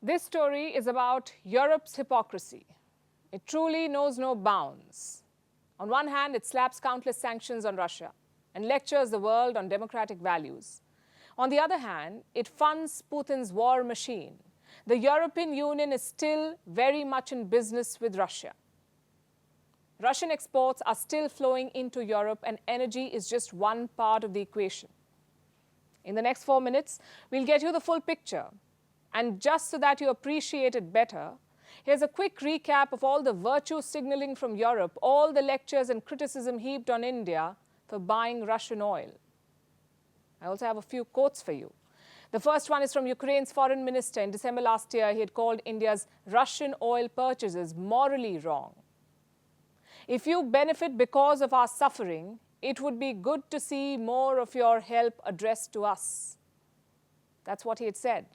This story is about Europe's hypocrisy. It truly knows no bounds. On one hand, it slaps countless sanctions on Russia and lectures the world on democratic values. On the other hand, it funds Putin's war machine. The European Union is still very much in business with Russia. Russian exports are still flowing into Europe, and energy is just one part of the equation. In the next 4 minutes, we'll get you the full picture. And just so that you appreciate it better, here's a quick recap of all the virtue signaling from Europe, all the lectures and criticism heaped on India for buying Russian oil. I also have a few quotes for you. The first one is from Ukraine's foreign minister. In December last year, he had called India's Russian oil purchases morally wrong. If you benefit because of our suffering, it would be good to see more of your help addressed to us. That's what he had said.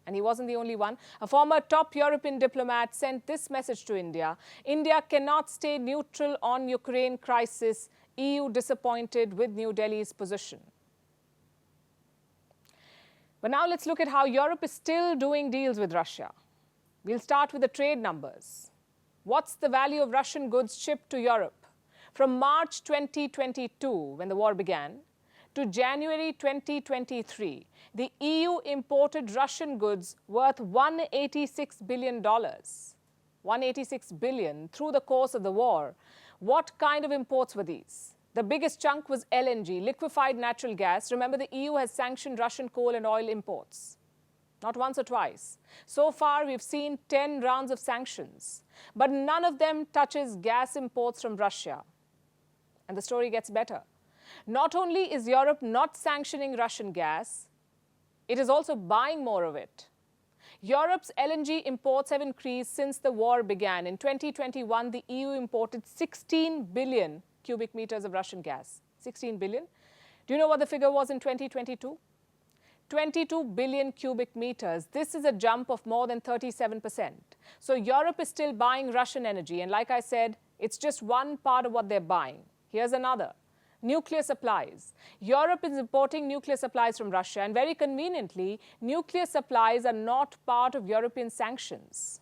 And he wasn't the only one. A former top European diplomat sent this message to India. India cannot stay neutral on Ukraine crisis. EU disappointed with New Delhi's position. But now let's look at how Europe is still doing deals with Russia. We'll start with the trade numbers. What's the value of Russian goods shipped to Europe? From March 2022, when the war began, to January 2023, the EU imported Russian goods worth $186 billion. $186 billion through the course of the war. What kind of imports were these? The biggest chunk was LNG, liquefied natural gas. Remember, the EU has sanctioned Russian coal and oil imports. Not once or twice. So far, we've seen 10 rounds of sanctions. But none of them touches gas imports from Russia. And the story gets better. Not only is Europe not sanctioning Russian gas, it is also buying more of it. Europe's LNG imports have increased since the war began. In 2021, the EU imported 16 billion cubic meters of Russian gas. 16 billion. Do you know what the figure was in 2022? 22 billion cubic meters. This is a jump of more than 37%. So Europe is still buying Russian energy. And like I said, it's just one part of what they're buying. Here's another. Nuclear supplies. Europe is importing nuclear supplies from Russia. And very conveniently, nuclear supplies are not part of European sanctions.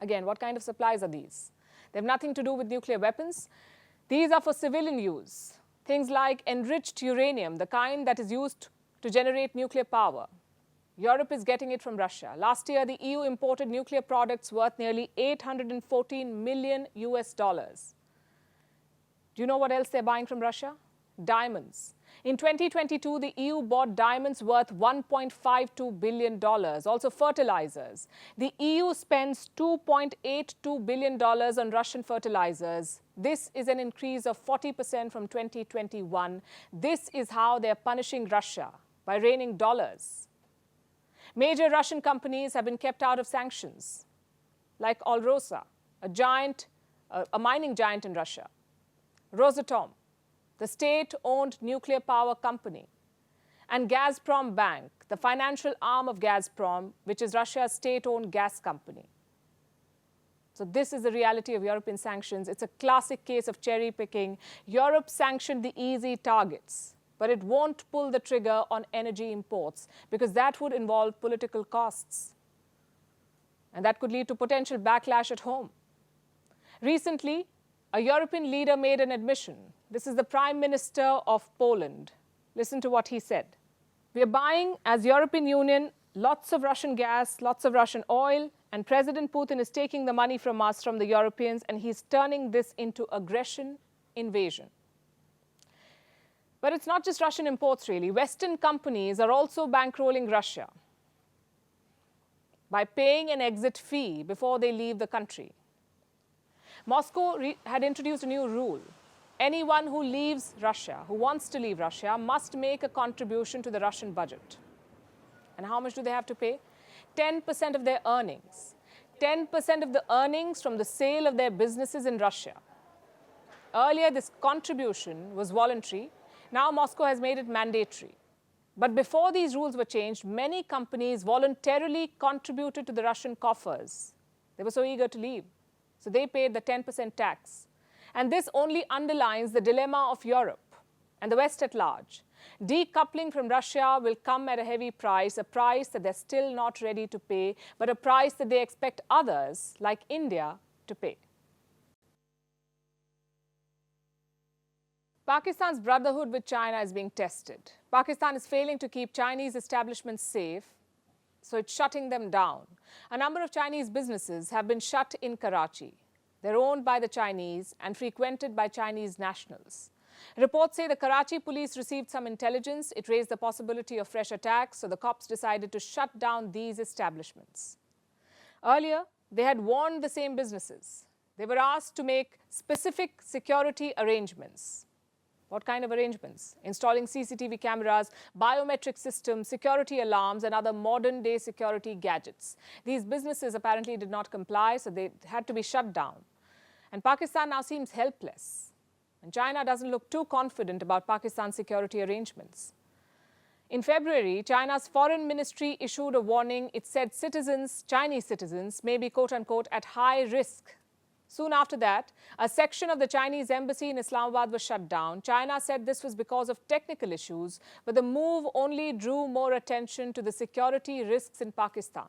Again, what kind of supplies are these? They have nothing to do with nuclear weapons. These are for civilian use. Things like enriched uranium, the kind that is used to generate nuclear power. Europe is getting it from Russia. Last year, the EU imported nuclear products worth nearly $814 million US. Do you know what else they're buying from Russia? Diamonds. In 2022, the EU bought diamonds worth $1.52 billion. Also fertilizers. The EU spends $2.82 billion on Russian fertilizers. This is an increase of 40% from 2021. This is how they're punishing Russia, by raining dollars. Major Russian companies have been kept out of sanctions, like Alrosa, a mining giant in Russia. Rosatom, the state-owned nuclear power company, and Gazprom Bank, the financial arm of Gazprom, which is Russia's state-owned gas company. So this is the reality of European sanctions. It's a classic case of cherry-picking. Europe sanctioned the easy targets, but it won't pull the trigger on energy imports because that would involve political costs. And that could lead to potential backlash at home. Recently, a European leader made an admission. This is the Prime Minister of Poland. Listen to what he said. We are buying, as European Union, lots of Russian gas, lots of Russian oil, and President Putin is taking the money from us, from the Europeans, and he's turning this into aggression, invasion. But it's not just Russian imports, really. Western companies are also bankrolling Russia by paying an exit fee before they leave the country. Moscow had introduced a new rule. Anyone who leaves Russia, who wants to leave Russia, must make a contribution to the Russian budget. And how much do they have to pay? 10% of their earnings. 10% of the earnings from the sale of their businesses in Russia. Earlier, this contribution was voluntary. Now, Moscow has made it mandatory. But before these rules were changed, many companies voluntarily contributed to the Russian coffers. They were so eager to leave. So they paid the 10% tax. And this only underlines the dilemma of Europe and the West at large. Decoupling from Russia will come at a heavy price, a price that they're still not ready to pay, but a price that they expect others, like India, to pay. Pakistan's brotherhood with China is being tested. Pakistan is failing to keep Chinese establishments safe, so it's shutting them down. A number of Chinese businesses have been shut in Karachi. They're owned by the Chinese and frequented by Chinese nationals. Reports say the Karachi police received some intelligence. It raised the possibility of fresh attacks, so the cops decided to shut down these establishments. Earlier, they had warned the same businesses. They were asked to make specific security arrangements. What kind of arrangements? Installing CCTV cameras, biometric systems, security alarms, and other modern-day security gadgets. These businesses apparently did not comply, so they had to be shut down. And Pakistan now seems helpless. And China doesn't look too confident about Pakistan's security arrangements. In February, China's foreign ministry issued a warning. It said Chinese citizens, may be quote-unquote at high risk. Soon after that, a section of the Chinese embassy in Islamabad was shut down. China said this was because of technical issues, but the move only drew more attention to the security risks in Pakistan.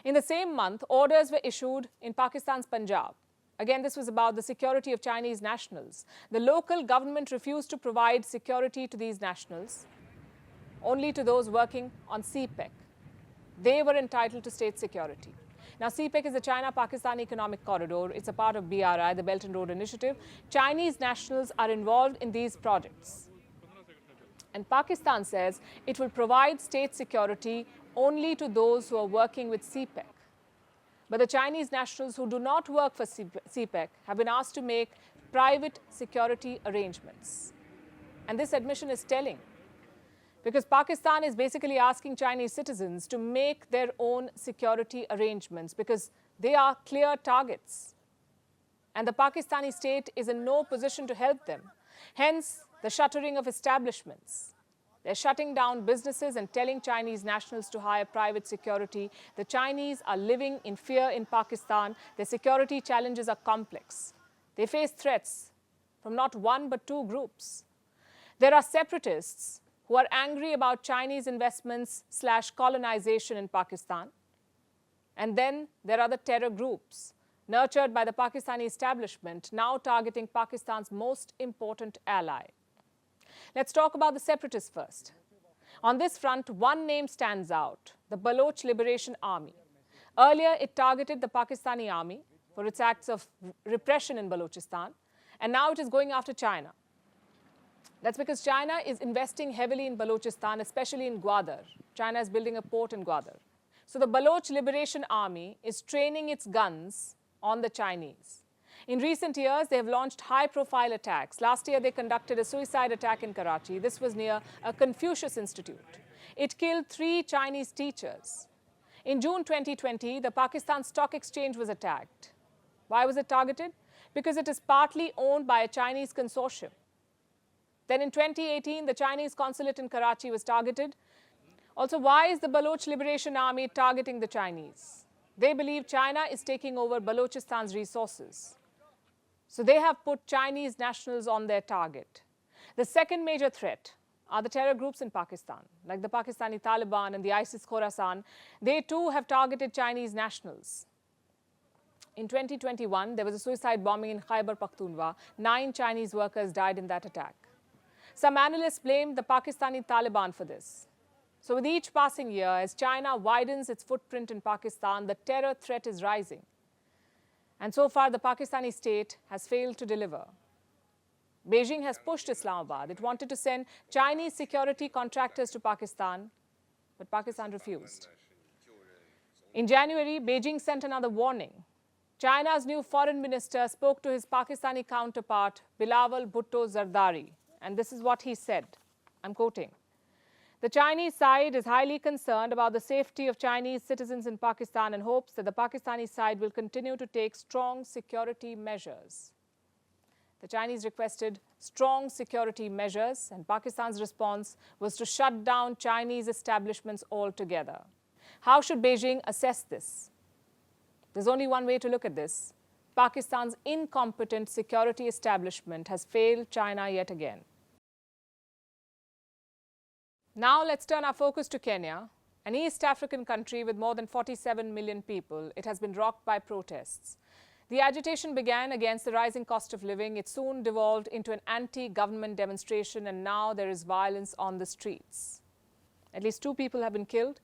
In the same month, orders were issued in Pakistan's Punjab. Again, this was about the security of Chinese nationals. The local government refused to provide security to these nationals, only to those working on CPEC. They were entitled to state security. Now, CPEC is the China-Pakistan Economic Corridor. It's a part of BRI, the Belt and Road Initiative. Chinese nationals are involved in these projects. And Pakistan says it will provide state security only to those who are working with CPEC. But the Chinese nationals who do not work for CPEC have been asked to make private security arrangements. And this admission is telling, because Pakistan is basically asking Chinese citizens to make their own security arrangements because they are clear targets. And the Pakistani state is in no position to help them. Hence, the shuttering of establishments. They're shutting down businesses and telling Chinese nationals to hire private security. The Chinese are living in fear in Pakistan. Their security challenges are complex. They face threats from not one but two groups. There are separatists who are angry about Chinese investments/colonization in Pakistan. And then there are the terror groups, nurtured by the Pakistani establishment, now targeting Pakistan's most important ally. Let's talk about the separatists first. On this front, one name stands out, the Baloch Liberation Army. Earlier, it targeted the Pakistani army for its acts of repression in Balochistan, and now it is going after China. That's because China is investing heavily in Balochistan, especially in Gwadar. China is building a port in Gwadar. So the Baloch Liberation Army is training its guns on the Chinese. In recent years, they have launched high-profile attacks. Last year, they conducted a suicide attack in Karachi. This was near a Confucius Institute. It killed 3 Chinese teachers. In June 2020, the Pakistan Stock Exchange was attacked. Why was it targeted? Because it is partly owned by a Chinese consortium. Then in 2018, the Chinese consulate in Karachi was targeted. Also, why is the Baloch Liberation Army targeting the Chinese? They believe China is taking over Balochistan's resources. So they have put Chinese nationals on their target. The second major threat are the terror groups in Pakistan, like the Pakistani Taliban and the ISIS Khorasan. They too have targeted Chinese nationals. In 2021, there was a suicide bombing in Khyber Pakhtunkhwa. 9 Chinese workers died in that attack. Some analysts blame the Pakistani Taliban for this. So with each passing year, as China widens its footprint in Pakistan, the terror threat is rising. And so far, the Pakistani state has failed to deliver. Beijing has pushed Islamabad. It wanted to send Chinese security contractors to Pakistan, but Pakistan refused. In January, Beijing sent another warning. China's new foreign minister spoke to his Pakistani counterpart, Bilawal Bhutto Zardari. And this is what he said. I'm quoting. The Chinese side is highly concerned about the safety of Chinese citizens in Pakistan and hopes that the Pakistani side will continue to take strong security measures. The Chinese requested strong security measures, and Pakistan's response was to shut down Chinese establishments altogether. How should Beijing assess this? There's only one way to look at this. Pakistan's incompetent security establishment has failed China yet again. Now let's turn our focus to Kenya, an East African country with more than 47 million people. It has been rocked by protests. The agitation began against the rising cost of living. It soon devolved into an anti-government demonstration, and now there is violence on the streets. At least 2 people have been killed.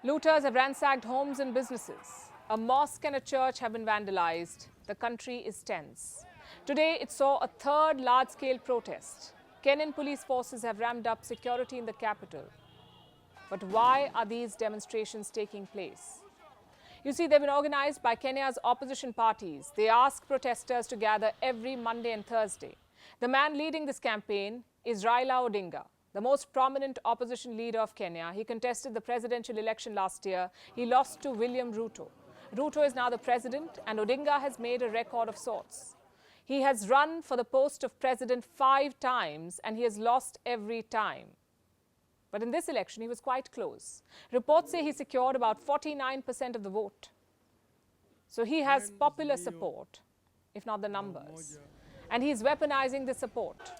Looters have ransacked homes and businesses. A mosque and a church have been vandalized. The country is tense. Today, it saw a third large-scale protest. Kenyan police forces have ramped up security in the capital. But why are these demonstrations taking place? You see, they've been organized by Kenya's opposition parties. They ask protesters to gather every Monday and Thursday. The man leading this campaign is Raila Odinga, the most prominent opposition leader of Kenya. He contested the presidential election last year. He lost to William Ruto. Ruto is now the president, and Odinga has made a record of sorts. He has run for the post of president 5 times, and he has lost every time. But in this election, he was quite close. Reports say he secured about 49% of the vote. So he has popular support, if not the numbers. And he's weaponizing the support,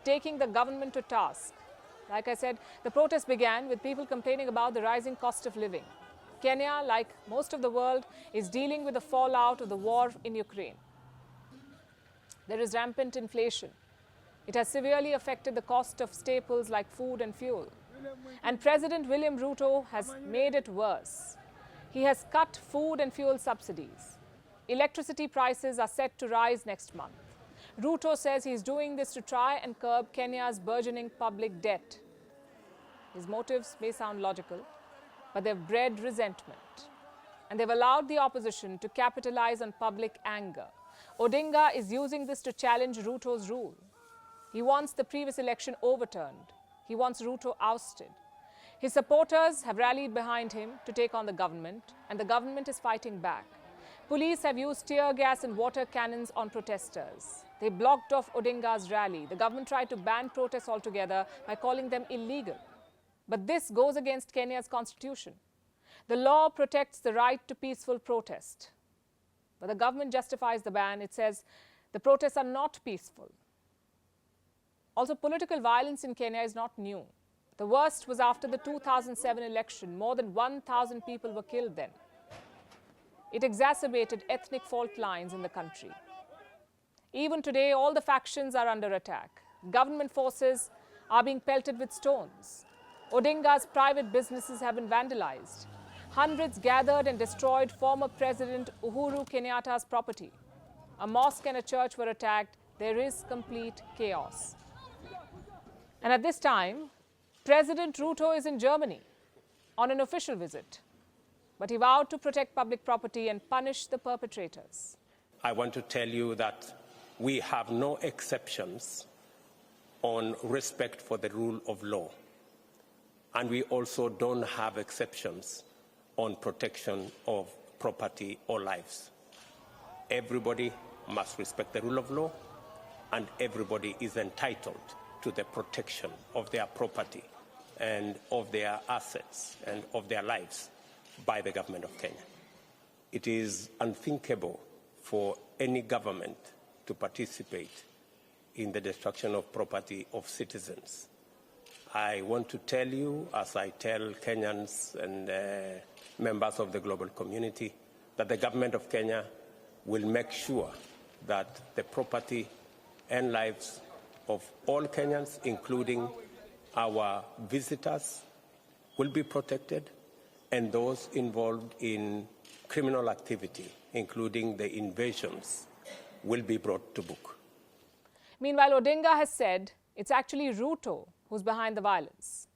taking the government to task. Like I said, the protest began with people complaining about the rising cost of living. Kenya, like most of the world, is dealing with the fallout of the war in Ukraine. There is rampant inflation. It has severely affected the cost of staples like food and fuel. And President William Ruto has made it worse. He has cut food and fuel subsidies. Electricity prices are set to rise next month. Ruto says he's doing this to try and curb Kenya's burgeoning public debt. His motives may sound logical, but they've bred resentment. And they've allowed the opposition to capitalize on public anger. Odinga is using this to challenge Ruto's rule. He wants the previous election overturned. He wants Ruto ousted. His supporters have rallied behind him to take on the government, and the government is fighting back. Police have used tear gas and water cannons on protesters. They blocked off Odinga's rally. The government tried to ban protests altogether by calling them illegal. But this goes against Kenya's constitution. The law protects the right to peaceful protest. But the government justifies the ban. It says the protests are not peaceful. Also, political violence in Kenya is not new. The worst was after the 2007 election. More than 1,000 people were killed then. It exacerbated ethnic fault lines in the country. Even today, all the factions are under attack. Government forces are being pelted with stones. Odinga's private businesses have been vandalized. Hundreds gathered and destroyed former President Uhuru Kenyatta's property. A mosque and a church were attacked. There is complete chaos. And at this time, President Ruto is in Germany on an official visit. But he vowed to protect public property and punish the perpetrators. I want to tell you that we have no exceptions on respect for the rule of law. And we also don't have exceptions on protection of property or lives. Everybody must respect the rule of law, and everybody is entitled to the protection of their property and of their assets and of their lives by the government of Kenya. It is unthinkable for any government to participate in the destruction of property of citizens. I want to tell you, as I tell Kenyans and members of the global community, that the government of Kenya will make sure that the property and lives of all Kenyans, including our visitors, will be protected, and those involved in criminal activity, including the invasions, will be brought to book. Meanwhile, Odinga has said it's actually Ruto who's behind the violence.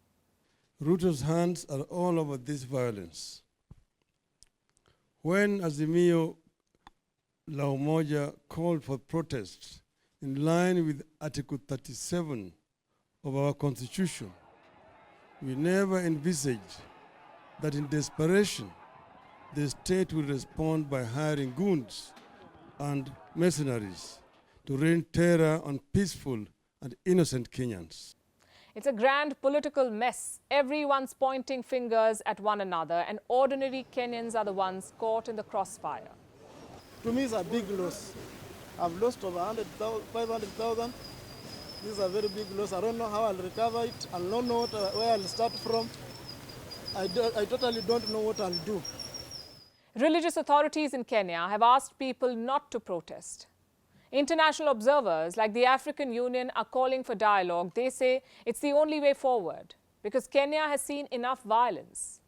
Ruto's hands are all over this violence. When Azimio La Umoja called for protests in line with Article 37 of our Constitution, we never envisaged that in desperation, the state will respond by hiring goons and mercenaries to rain terror on peaceful and innocent Kenyans. It's a grand political mess. Everyone's pointing fingers at one another, and ordinary Kenyans are the ones caught in the crossfire. To me, it's a big loss. I've lost over 500,000. This is a very big loss. I don't know how I'll recover it. I don't know where I'll start from. I totally don't know what I'll do. Religious authorities in Kenya have asked people not to protest. International observers like the African Union are calling for dialogue. They say it's the only way forward because Kenya has seen enough violence.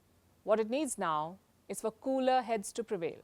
What it needs now is for cooler heads to prevail.